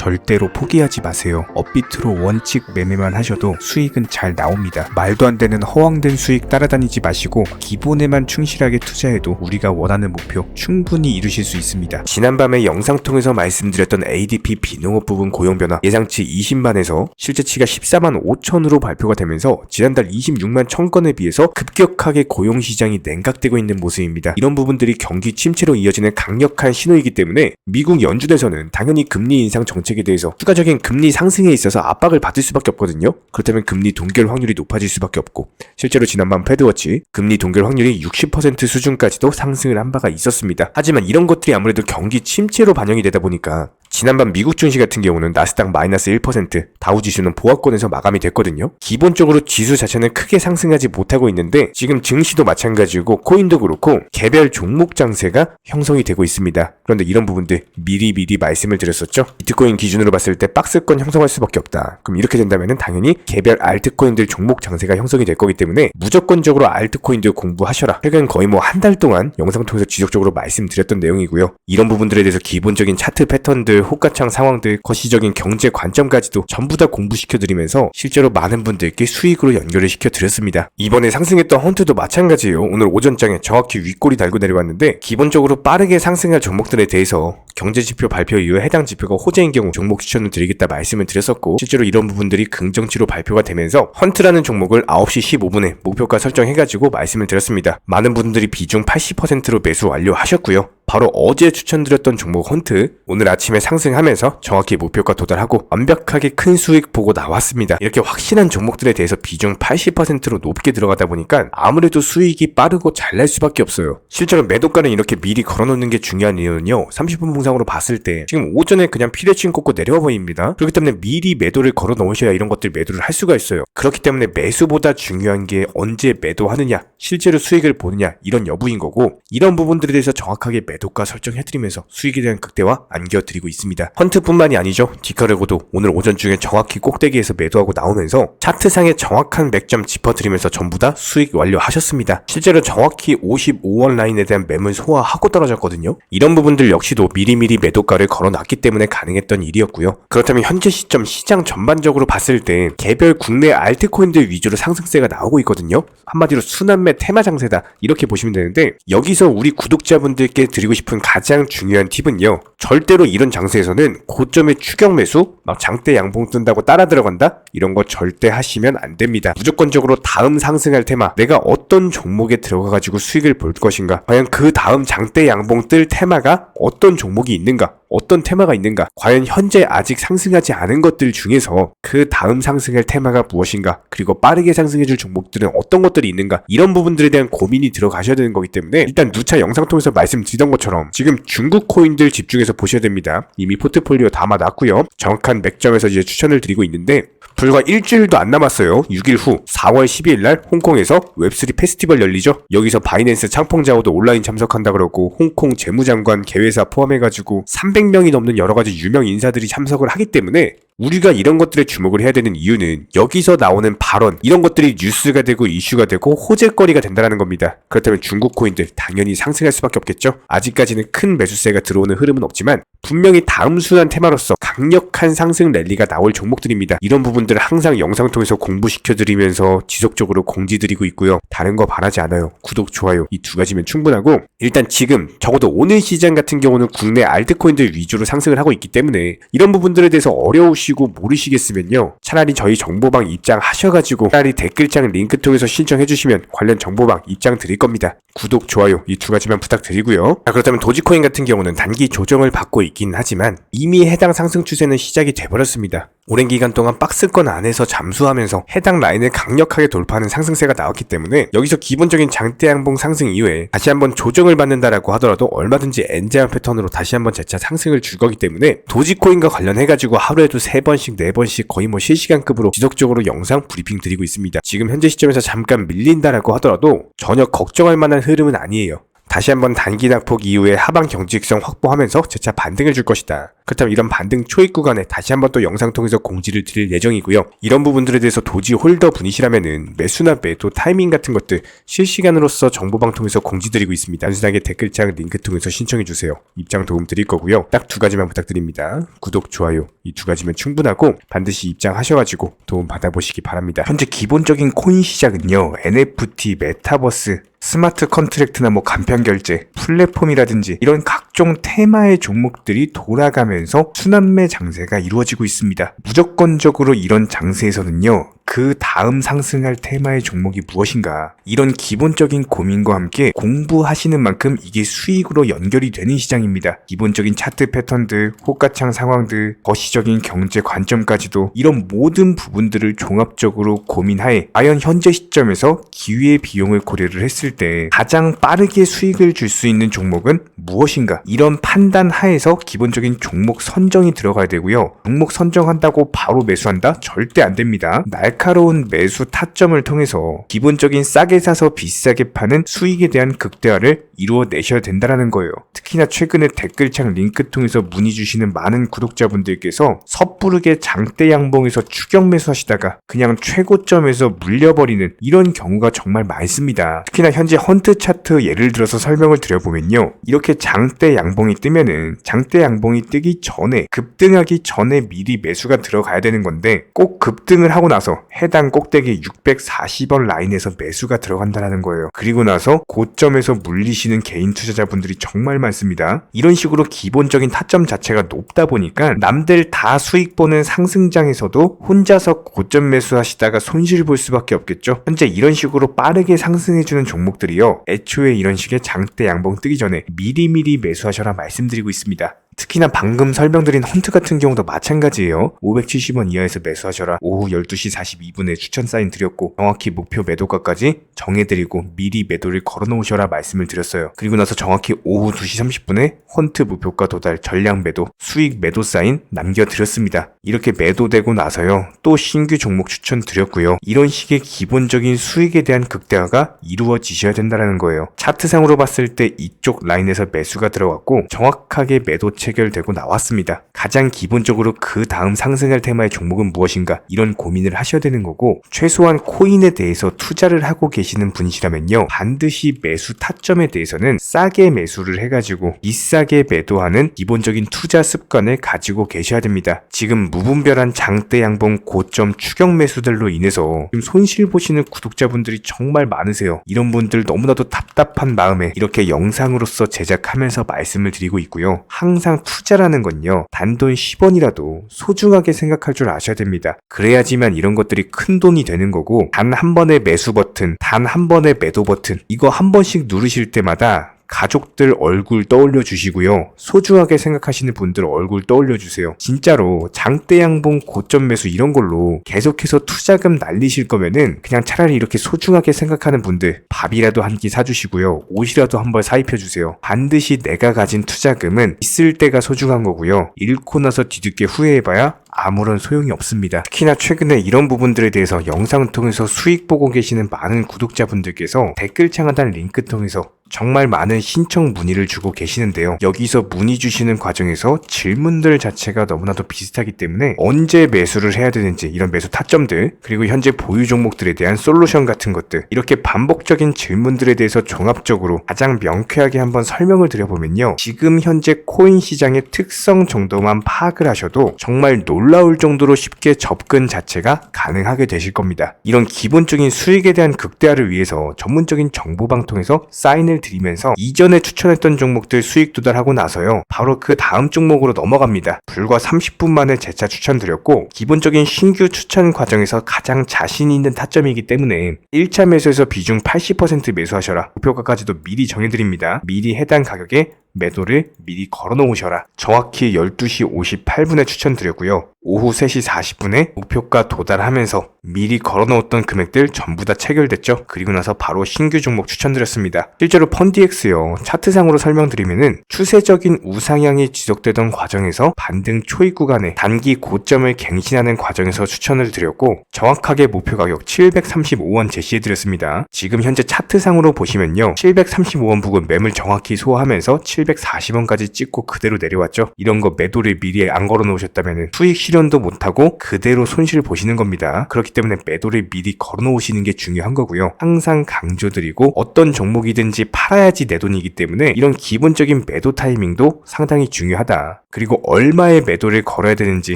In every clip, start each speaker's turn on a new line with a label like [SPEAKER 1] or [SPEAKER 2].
[SPEAKER 1] 절대로 포기하지 마세요. 업비트로 원칙 매매만 하셔도 수익은 잘 나옵니다. 말도 안 되는 허황된 수익 따라다니지 마시고 기본에만 충실하게 투자해도 우리가 원하는 목표 충분히 이루실 수 있습니다. 지난밤에 영상 통해서 말씀드렸던 ADP 비농업 부분 고용 변화 예상치 20만에서 실제치가 14만 5천으로 발표가 되면서 지난달 26만 1000건에 비해서 급격하게 고용 시장이 냉각되고 있는 모습입니다. 이런 부분들이 경기 침체로 이어지는 강력한 신호이기 때문에 미국 연준에서는 당연히 금리 인상 정책에 대해서 추가적인 금리 상승에 있어서 압박을 받을 수밖에 없거든요. 그렇다면 금리 동결 확률이 높아질 수밖에 없고, 실제로 지난밤 패드워치 금리 동결 확률이 60% 수준까지도 상승을 한 바가 있었습니다. 하지만 이런 것들이 아무래도 경기 침체로 반영이 되다 보니까 지난밤 미국 증시 같은 경우는 나스닥 마이너스 1%, 다우지수는 보합권에서 마감이 됐거든요. 기본적으로 지수 자체는 크게 상승하지 못하고 있는데 지금 증시도 마찬가지고 코인도 그렇고 개별 종목 장세가 형성이 되고 있습니다. 그런데 이런 부분들 미리 말씀을 드렸었죠. 비트코인 기준으로 봤을 때 박스권 형성할 수밖에 없다. 그럼 이렇게 된다면 당연히 개별 알트코인들 종목 장세가 형성이 될 거기 때문에 무조건적으로 알트코인들 공부하셔라. 최근 거의 한 달 동안 영상 통해서 지속적으로 말씀드렸던 내용이고요. 이런 부분들에 대해서 기본적인 차트 패턴들, 호가창 상황들, 거시적인 경제 관점까지도 전부 다 공부시켜드리면서 실제로 많은 분들께 수익으로 연결을 시켜드렸습니다. 이번에 상승했던 헌트도 마찬가지예요. 오늘 오전장에 정확히 윗골이 달고 내려왔는데 기본적으로 빠르게 상승할 종목들에 대해서 경제지표 발표 이후에 해당 지표가 호재인 경우 종목 추천을 드리겠다 말씀을 드렸었고, 실제로 이런 부분들이 긍정치로 발표가 되면서 헌트라는 종목을 9시 15분에 목표가 설정해가지고 말씀을 드렸습니다. 많은 분들이 비중 80%로 매수 완료하셨고요. 바로 어제 추천드렸던 종목 헌트 오늘 아침에 상승하면서 정확히 목표가 도달하고 완벽하게 큰 수익 보고 나왔습니다. 이렇게 확실한 종목들에 대해서 비중 80%로 높게 들어가다 보니까 아무래도 수익이 빠르고 잘 날 수밖에 없어요. 실제로 매도가는 이렇게 미리 걸어놓는 게 중요한 이유는요, 30분 봉상으로 봤을 때 지금 오전에 그냥 피레칭 꽂고 내려와 버립니다. 그렇기 때문에 미리 매도를 걸어 놓으셔야 이런 것들 매도를 할 수가 있어요. 그렇기 때문에 매수보다 중요한 게 언제 매도하느냐, 실제로 수익을 보느냐, 이런 여부인 거고, 이런 부분들에 대해서 정확하게 매도가 설정해드리면서 수익에 대한 극대화 안겨드리고 있습니다. 헌트뿐만이 아니죠. 디카르고도 오늘 오전 중에 정확히 꼭대기에서 매도하고 나오면서 차트상의 정확한 맥점 짚어드리면서 전부 다 수익 완료하셨습니다. 실제로 정확히 55원 라인에 대한 매물 소화하고 떨어졌거든요. 이런 부분들 역시도 미리미리 매도가를 걸어놨기 때문에 가능했던 일이었고요. 그렇다면 현재 시점 시장 전반적으로 봤을 때 개별 국내 알트코인들 위주로 상승세가 나오고 있거든요. 한마디로 순환매 테마 장세다, 이렇게 보시면 되는데, 여기서 우리 구독자분들께 드리고 싶은 가장 중요한 팁은요, 절대로 이런 장세에서는 고점의 추격 매수, 막 장대 양봉 뜬다고 따라 들어간다, 이런 거 절대 하시면 안 됩니다. 무조건적으로 다음 상승할 테마, 내가 어떤 종목에 들어가가지고 수익을 볼 것인가, 과연 그 다음 장대 양봉 뜰 테마가 어떤 종목이 있는가, 어떤 테마가 있는가, 과연 현재 아직 상승하지 않은 것들 중에서 그 다음 상승할 테마가 무엇인가, 그리고 빠르게 상승해줄 종목들은 어떤 것들이 있는가, 이런 부분들에 대한 고민이 들어가셔야 되는 거기 때문에 일단 누차 영상 통해서 말씀드리던 것처럼 지금 중국 코인들 집중해서 보셔야 됩니다. 이미 포트폴리오 담아놨고요. 정확한 맥점에서 이제 추천을 드리고 있는데, 불과 일주일도 안 남았어요. 6일 후 4월 12일 날 홍콩에서 웹3 페스티벌 열리죠. 여기서 바이낸스 창펑자오도 온라인 참석한다 그러고, 홍콩 재무장관 개회사 포함해가지고 300명이 넘는 여러가지 유명 인사들이 참석을 하기 때문에 우리가 이런 것들에 주목을 해야 되는 이유는 여기서 나오는 발언, 이런 것들이 뉴스가 되고 이슈가 되고 호재거리가 된다는 겁니다. 그렇다면 중국 코인들 당연히 상승할 수밖에 없겠죠. 아직까지는 큰 매수세가 들어오는 흐름은 없지만 분명히 다음 순환 테마로서 강력한 상승 랠리가 나올 종목들입니다. 이런 부분들을 항상 영상 통해서 공부시켜드리면서 지속적으로 공지드리고 있고요. 다른 거 바라지 않아요. 구독, 좋아요 이 두 가지면 충분하고, 일단 지금 적어도 오늘 시장 같은 경우는 국내 알트코인들 위주로 상승을 하고 있기 때문에 이런 부분들에 대해서 어려우시고 모르시겠으면요, 차라리 저희 정보방 입장하셔가지고 차라리 댓글창 링크 통해서 신청해주시면 관련 정보방 입장 드릴 겁니다. 구독, 좋아요 이 두 가지만 부탁드리고요. 그렇다면 도지코인 같은 경우는 단기 조정을 받고 있긴 하지만 이미 해당 상승 추세는 시작이 돼버렸습니다. 오랜 기간 동안 박스권 안에서 잠수하면서 해당 라인을 강력하게 돌파하는 상승세가 나왔기 때문에 여기서 기본적인 장대 양봉 상승 이후에 다시 한번 조정을 받는다라고 하더라도 얼마든지 N자형 패턴으로 다시 한번 재차 상승을 줄 거기 때문에 도지코인과 관련해가지고 하루에도 3번씩 4번씩 거의 실시간급으로 지속적으로 영상 브리핑 드리고 있습니다. 지금 현재 시점에서 잠깐 밀린다라고 하더라도 전혀 걱정할 만한 흐름은 아니에요. 다시 한번 단기 낙폭 이후에 하방 경직성 확보하면서 재차 반등을 줄 것이다. 그렇다면 이런 반등 초입 구간에 다시 한번 또 영상 통해서 공지를 드릴 예정이고요. 이런 부분들에 대해서 도지 홀더 분이시라면은 매수나 매도 타이밍 같은 것들 실시간으로서 정보방 통해서 공지드리고 있습니다. 단순하게 댓글창 링크 통해서 신청해주세요. 입장 도움 드릴 거고요. 딱 두 가지만 부탁드립니다. 구독, 좋아요 이 두 가지면 충분하고 반드시 입장하셔가지고 도움 받아보시기 바랍니다. 현재 기본적인 코인 시장은요, NFT, 메타버스, 스마트 컨트랙트나 간편 결제, 플랫폼이라든지 이런 각종 테마의 종목들이 돌아가면서 순환매 장세가 이루어지고 있습니다. 무조건적으로 이런 장세에서는요, 그 다음 상승할 테마의 종목이 무엇인가, 이런 기본적인 고민과 함께 공부하시는 만큼 이게 수익으로 연결이 되는 시장입니다. 기본적인 차트 패턴들, 호가창 상황들, 거시적인 경제 관점까지도 이런 모든 부분들을 종합적으로 고민하에 과연 현재 시점에서 기회의 비용을 고려를 했을 때 가장 빠르게 수익을 줄 수 있는 종목은 무엇인가, 이런 판단 하에서 기본적인 종목 선정이 들어가야 되고요. 종목 선정한다고 바로 매수한다? 절대 안 됩니다. 날카로운 매수 타점을 통해서 기본적인 싸게 사서 비싸게 파는 수익에 대한 극대화를 이루어내셔야 된다는 거예요. 특히나 최근에 댓글창 링크 통해서 문의 주시는 많은 구독자분들께서 섣부르게 장대 양봉에서 추격 매수하시다가 그냥 최고점에서 물려버리는 이런 경우가 정말 많습니다. 특히나 현재 헌트 차트 예를 들어서 설명을 드려보면요, 이렇게 장대 양봉이 뜨면은 장대 양봉이 뜨기 전에, 급등하기 전에 미리 매수가 들어가야 되는 건데 꼭 급등을 하고 나서 해당 꼭대기 640원 라인에서 매수가 들어간다는 거예요. 그리고 나서 고점에서 물리시는 개인 투자자분들이 정말 많습니다. 이런 식으로 기본적인 타점 자체가 높다 보니까 남들 다 수익 보는 상승장에서도 혼자서 고점 매수하시다가 손실 볼 수밖에 없겠죠. 현재 이런 식으로 빠르게 상승해주는 종목들이요, 애초에 이런 식의 장대 양봉 뜨기 전에 미리미리 매수하셔라 말씀드리고 있습니다. 특히나 방금 설명드린 헌트 같은 경우도 마찬가지예요. 570원 이하에서 매수하셔라. 오후 12시 42분에 추천 사인 드렸고 정확히 목표 매도가까지 정해드리고 미리 매도를 걸어놓으셔라 말씀을 드렸어요. 그리고 나서 정확히 오후 2시 30분에 헌트 목표가 도달 전량 매도 수익 매도 사인 남겨드렸습니다. 이렇게 매도되고 나서요, 또 신규 종목 추천 드렸고요. 이런 식의 기본적인 수익에 대한 극대화가 이루어지셔야 된다는 거예요. 차트상으로 봤을 때 이쪽 라인에서 매수가 들어갔고 정확하게 매도 체결되고 나왔습니다. 가장 기본적으로 그 다음 상승할 테마의 종목은 무엇인가, 이런 고민을 하셔야 되는 거고, 최소한 코인에 대해서 투자를 하고 계시는 분이시라면요, 반드시 매수 타점에 대해서는 싸게 매수를 해가지고 비싸게 매도하는 기본적인 투자 습관을 가지고 계셔야 됩니다. 지금 무분별한 장대 양봉 고점 추격 매수들로 인해서 지금 손실 보시는 구독자분들이 정말 많으세요. 이런 분들 너무나도 답답한 마음에 이렇게 영상으로서 제작하면서 말씀을 드리고 있고요. 항상 투자라는 건요, 단돈 10원이라도 소중하게 생각할 줄 아셔야 됩니다. 그래야지만 이런 것들이 큰 돈이 되는 거고, 단 한 번의 매수 버튼, 단 한 번의 매도 버튼, 이거 한 번씩 누르실 때마다 가족들 얼굴 떠올려 주시고요, 소중하게 생각하시는 분들 얼굴 떠올려 주세요. 진짜로 장대 양봉 고점 매수 이런 걸로 계속해서 투자금 날리실 거면은 그냥 차라리 이렇게 소중하게 생각하는 분들 밥이라도 한 끼 사주시고요, 옷이라도 한 벌 사입혀 주세요. 반드시 내가 가진 투자금은 있을 때가 소중한 거고요, 잃고 나서 뒤늦게 후회해봐야 아무런 소용이 없습니다. 특히나 최근에 이런 부분들에 대해서 영상을 통해서 수익 보고 계시는 많은 구독자분들께서 댓글창 하단 링크 통해서 정말 많은 신청 문의를 주고 계시는데요. 여기서 문의 주시는 과정에서 질문들 자체가 너무나도 비슷하기 때문에 언제 매수를 해야 되는지, 이런 매수 타점들, 그리고 현재 보유 종목들에 대한 솔루션 같은 것들, 이렇게 반복적인 질문들에 대해서 종합적으로 가장 명쾌하게 한번 설명을 드려보면요, 지금 현재 코인 시장의 특성 정도만 파악을 하셔도 정말 놀라울 정도로 쉽게 접근 자체가 가능하게 되실 겁니다. 이런 기본적인 수익에 대한 극대화를 위해서 전문적인 정보방 통해서 사인을 드리면서 이전에 추천했던 종목들 수익 도달하고 나서요, 바로 그 다음 종목으로 넘어갑니다. 불과 30분 만에 재차 추천드렸고, 기본적인 신규 추천 과정에서 가장 자신 있는 타점이기 때문에 1차 매수에서 비중 80% 매수하셔라, 목표가까지도 미리 정해드립니다. 미리 해당 가격에 매도를 미리 걸어놓으셔라. 정확히 12시 58분에 추천드렸고요. 오후 3시 40분에 목표가 도달하면서 미리 걸어놓았던 금액들 전부 다 체결됐죠. 그리고 나서 바로 신규 종목 추천드렸습니다. 실제로 펀디엑스요, 차트상으로 설명드리면은 추세적인 우상향이 지속되던 과정에서 반등 초입 구간에 단기 고점을 갱신하는 과정에서 추천을 드렸고, 정확하게 목표 가격 735원 제시해드렸습니다. 지금 현재 차트상으로 보시면요, 735원 부근 매물 정확히 소화하면서 740원까지 찍고 그대로 내려왔죠. 이런 거 매도를 미리 안 걸어 놓으셨다면 수익 실현도 못하고 그대로 손실을 보시는 겁니다. 그렇기 때문에 매도를 미리 걸어 놓으시는 게 중요한 거고요. 항상 강조드리고 어떤 종목이든지 팔아야지 내 돈이기 때문에 이런 기본적인 매도 타이밍도 상당히 중요하다. 그리고 얼마의 매도를 걸어야 되는지,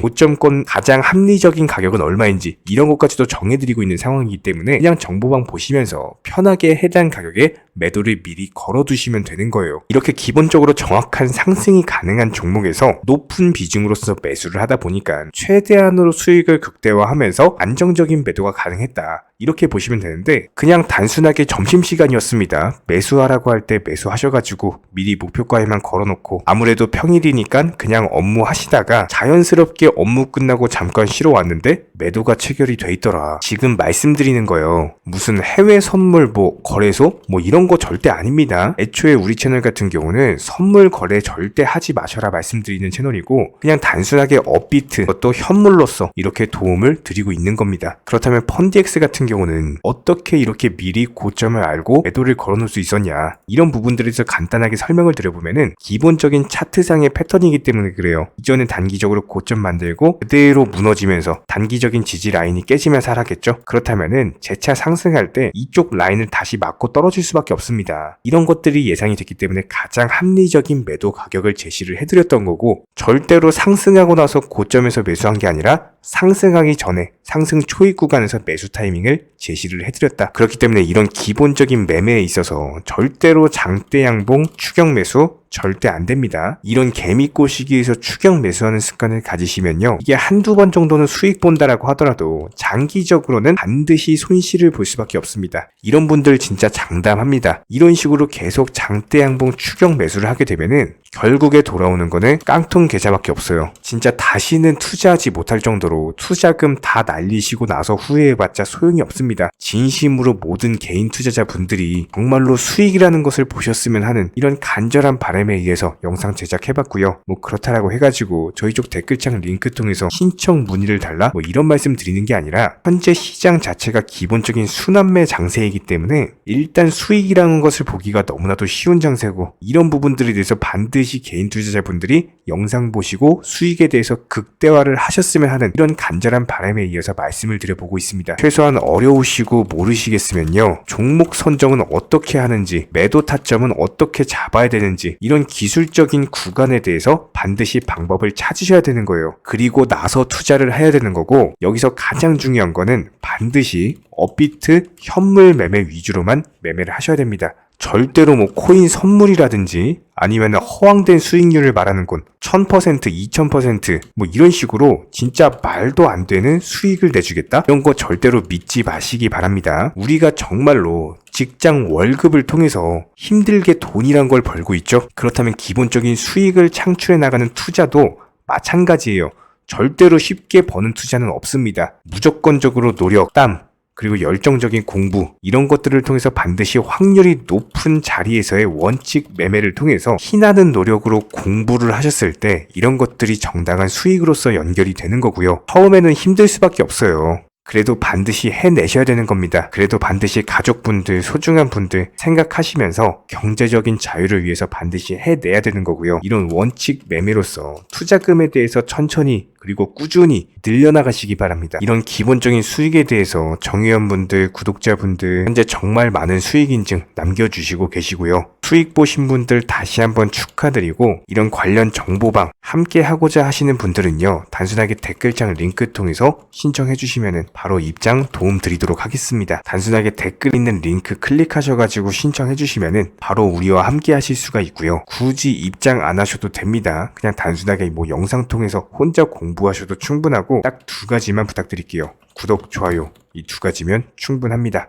[SPEAKER 1] 고점권 가장 합리적인 가격은 얼마인지 이런 것까지도 정해드리고 있는 상황이기 때문에 그냥 정보방 보시면서 편하게 해당 가격에 매도를 미리 걸어두시면 되는 거예요. 이렇게 기본적으로 정확한 상승이 가능한 종목에서 높은 비중으로서 매수를 하다 보니까 최대한으로 수익을 극대화하면서 안정적인 매도가 가능했다. 이렇게 보시면 되는데 그냥 단순하게 점심시간이었습니다. 매수하라고 할 때 매수하셔가지고 미리 목표가에만 걸어놓고 아무래도 평일이니까 그냥 업무 하시다가 자연스럽게 업무 끝나고 잠깐 쉬러 왔는데 매도가 체결이 돼 있더라. 지금 말씀드리는 거예요. 무슨 해외 선물 거래소 이런 거 절대 아닙니다. 애초에 우리 채널 같은 경우는 선물 거래 절대 하지 마셔라 말씀드리는 채널이고 그냥 단순하게 업비트 또 현물로서 이렇게 도움을 드리고 있는 겁니다. 그렇다면 펀디엑스 같은 경우는 어떻게 이렇게 미리 고점을 알고 매도를 걸어놓을 수 있었냐, 이런 부분들에서 간단하게 설명을 드려보면은 기본적인 차트상의 패턴이기 때문에 그래요. 이전에 단기적으로 고점 만들고 그대로 무너지면서 단기적인 지지 라인이 깨지면서 하락했죠. 그렇다면은 재차 상승할 때 이쪽 라인을 다시 맞고 떨어질 수밖에 없습니다. 이런 것들이 예상이 됐기 때문에 가장 합리적인 매도 가격을 제시를 해드렸던 거고, 절대로 상승하고 나서 고점에서 매수한 게 아니라 상승하기 전에 상승 초입 구간에서 매수 타이밍을 제시를 해드렸다. 그렇기 때문에 이런 기본적인 매매에 있어서 절대로 장대 양봉 추격 매수 절대 안 됩니다. 이런 개미꼬 시기에서 추격 매수하는 습관을 가지시면요, 이게 한두 번 정도는 수익 본다라고 하더라도 장기적으로는 반드시 손실을 볼 수밖에 없습니다. 이런 분들 진짜 장담합니다. 이런 식으로 계속 장대 양봉 추격 매수를 하게 되면은 결국에 돌아오는 거는 깡통 계좌밖에 없어요. 진짜 다시는 투자하지 못할 정도로 투자금 다 날리시고 나서 후회해봤자 소용이 없습니다. 진심으로 모든 개인 투자자분들이 정말로 수익이라는 것을 보셨으면 하는 이런 간절한 바람에 의해서 영상 제작해봤고요. 그렇다라고 해가지고 저희 쪽 댓글창 링크 통해서 신청 문의를 달라 이런 말씀 드리는 게 아니라 현재 시장 자체가 기본적인 순환매 장세이기 때문에 일단 수익이라는 것을 보기가 너무나도 쉬운 장세고, 이런 부분들에 대해서 반드시 개인 투자자분들이 영상 보시고 수익에 대해서 극대화를 하셨으면 하는 이런 간절한 바람에 이어서 말씀을 드려보고 있습니다. 최소한 어려우시고 모르시겠으면요, 종목 선정은 어떻게 하는지, 매도 타점은 어떻게 잡아야 되는지 이런 기술적인 구간에 대해서 반드시 방법을 찾으셔야 되는 거예요. 그리고 나서 투자를 해야 되는 거고, 여기서 가장 중요한 거는 반드시 업비트 현물 매매 위주로만 매매를 하셔야 됩니다. 절대로 코인 선물이라든지 아니면 허황된 수익률을 말하는 건 1000%, 2000% 이런 식으로 진짜 말도 안 되는 수익을 내주겠다? 이런 거 절대로 믿지 마시기 바랍니다. 우리가 정말로 직장 월급을 통해서 힘들게 돈이란 걸 벌고 있죠. 그렇다면 기본적인 수익을 창출해 나가는 투자도 마찬가지예요. 절대로 쉽게 버는 투자는 없습니다. 무조건적으로 노력, 땀, 그리고 열정적인 공부, 이런 것들을 통해서 반드시 확률이 높은 자리에서의 원칙 매매를 통해서 희나는 노력으로 공부를 하셨을 때 이런 것들이 정당한 수익으로서 연결이 되는 거고요. 처음에는 힘들 수밖에 없어요. 그래도 반드시 해내셔야 되는 겁니다. 그래도 반드시 가족분들, 소중한 분들 생각하시면서 경제적인 자유를 위해서 반드시 해내야 되는 거고요. 이런 원칙 매매로서 투자금에 대해서 천천히 그리고 꾸준히 늘려나가시기 바랍니다. 이런 기본적인 수익에 대해서 정회원분들, 구독자분들 현재 정말 많은 수익 인증 남겨주시고 계시고요. 수익 보신 분들 다시 한번 축하드리고, 이런 관련 정보방 함께 하고자 하시는 분들은요, 단순하게 댓글창 링크 통해서 신청해 주시면 바로 입장 도움 드리도록 하겠습니다. 단순하게 댓글 있는 링크 클릭하셔가지고 신청해 주시면 바로 우리와 함께 하실 수가 있고요. 굳이 입장 안 하셔도 됩니다. 그냥 단순하게 영상 통해서 혼자 공부하셔도 충분하고 딱 두 가지만 부탁드릴게요. 구독, 좋아요, 이 두 가지면 충분합니다.